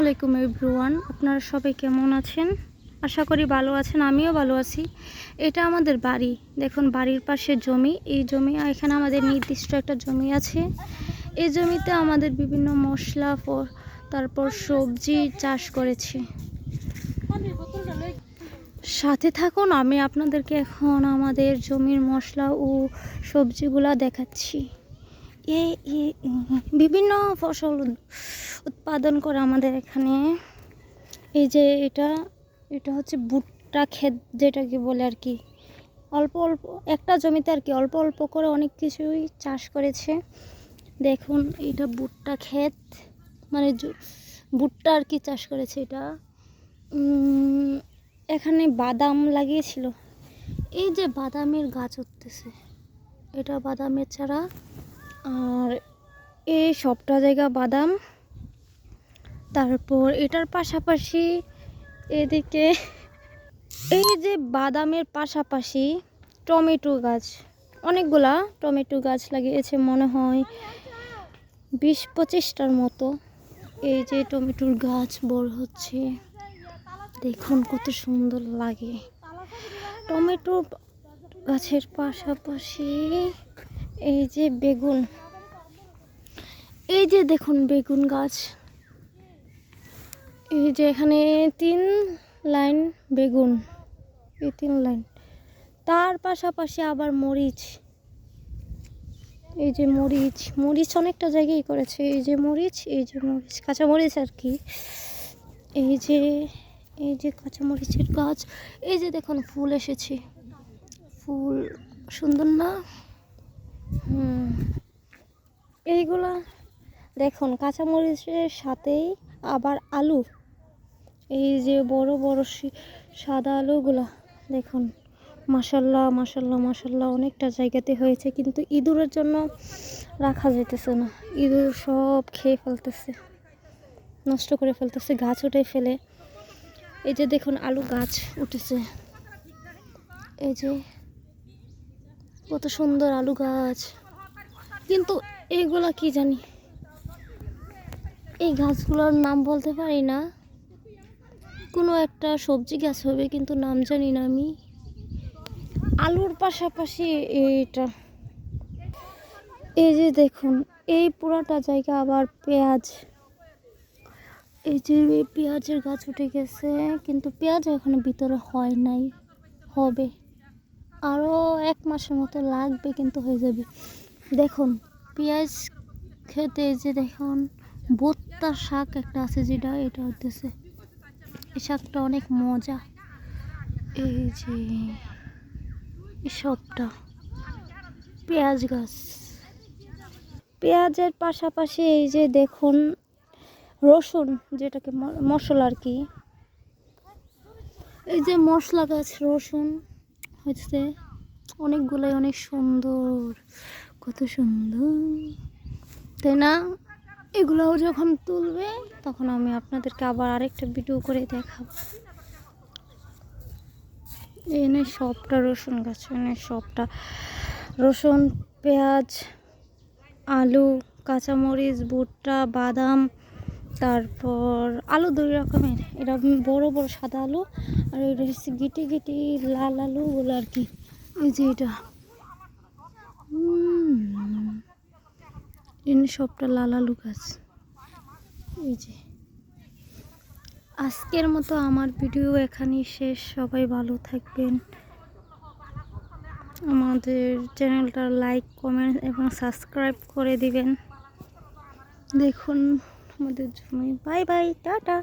আলাইকুম এভরিওয়ান, আপনারা সবাই কেমন আছেন? আশা করি ভালো আছেন, আমিও ভালো আছি। এটা আমাদের বাড়ি, দেখুন বাড়ির পাশে জমি। এই জমি এখানে আমাদের নির্দিষ্ট একটা জমি আছে। এই জমিতে আমাদের বিভিন্ন মশলা তারপর সবজি চাষ করেছি। সাথে থাকুন, আমি আপনাদেরকে এখন আমাদের জমির মশলা ও সবজিগুলা দেখাচ্ছি। বিভিন্ন ফসল উৎপাদন করে আমাদের এখানে। এই যে এটা হচ্ছে ভুট্টা ক্ষেত, যেটাকে বলে আর কি। অল্প অল্প একটা জমিতে আর কি অল্প অল্প করে অনেক কিছুই চাষ করেছে। দেখুন এটা ভুট্টা ক্ষেত, মানে ভুট্টা আর কি চাষ করেছে। এটা এখানে বাদাম লাগিয়েছিল। এই যে বাদামের গাছ উঠতেছে, এটা বাদামের চারা। আর এই সবটা জায়গা বাদাম। তারপর এটার পাশাপাশি এদিকে এই যে বাদামের পাশাপাশি টমেটো গাছ, অনেকগুলা টমেটো গাছ লাগিয়েছে, মনে হয় 20-25টার মতো। এই যে টমেটোর গাছ বড় হচ্ছে, দেখুন কত সুন্দর লাগে। টমেটো গাছের পাশাপাশি এই যে বেগুন, এই যে দেখুন বেগুন গাছ। এই যে এখানে 3 লাইন বেগুন, এই 3 লাইন। তার পাশাপাশি আবার মরিচ, এই যে মরিচ অনেকটা জায়গায় করেছে। এই যে মরিচ কাঁচা মরিচ আর কি। এই যে কাঁচা মরিচের গাছ। এই যে দেখুন ফুল এসেছে, ফুল সুন্দর না? এইগুলা দেখুন কাঁচা মরিচের সাথেই আবার আলু। এই যে বড় বড় সাদা আলুগুলা দেখুন, মাশাল্লাহ মাশাল্লাহ মাশাল্লাহ অনেকটা জায়গাতে হয়েছে, কিন্তু ইঁদুরের জন্য রাখা যেতেছে না। ইঁদুর সব খেয়ে ফেলতেছে, নষ্ট করে ফেলতেছে, গাছ উঠে ফেলে। এই যে দেখুন আলু গাছ উঠেছে, এই যে কত সুন্দর আলু গাছ। কিন্তু এইগুলা কি জানি, এই গাছগুলোর নাম বলতে পারি না। কোনো একটা সবজি গাছ হবে, কিন্তু নাম জানি না আমি। আলুর পাশাপাশি এইটা, এই যে দেখুন এই পুরাটা জায়গা আবার পেঁয়াজ। এই যে পেঁয়াজের গাছ উঠে গেছে, কিন্তু পেঁয়াজ এখনো ভিতরে হয় নাই, হবে আরও 1 মাসের মতো লাগবে, কিন্তু হয়ে যাবে। দেখুন পেঁয়াজ খেতে, যে দেখুন ভুট্টা শাক একটা আছে, যেটা এটা হতেছে, এই শাকটা অনেক মজা। এই যে সবটা পেঁয়াজ গাছ। পেঁয়াজের পাশাপাশি এই যে দেখুন রসুন, যেটাকে মশলা আর কি। এই যে মশলা গাছ, রসুন হচ্ছে অনেকগুলাই, অনেক সুন্দর, কত সুন্দর, তাই না? এগুলোও যখন তুলবে তখন আমি আপনাদেরকে আবার আরেকটা ভিডিও করে দেখাবো। এনে সবটা রসুন গাছ, এনে সবটা রসুন, পেঁয়াজ, আলু, কাঁচামরিচ, ভুট্টা, বাদাম, তারপর আলু 2 রকমের। এটা বড় বড় সাদা আলু, আর এটা হচ্ছে গিটি গিটি লাল আলুগুলো আর কি। এই যে এটা এনে সবটা লাল আলু গাছ। এই যে আজকের মতো আমার ভিডিও এখানেই শেষ। সবাই ভালো থাকবেন, আমাদের চ্যানেলটা লাইক, কমেন্ট এবং সাবস্ক্রাইব করে দিবেন। দেখুন আমাদের জমি। Bye bye, tata.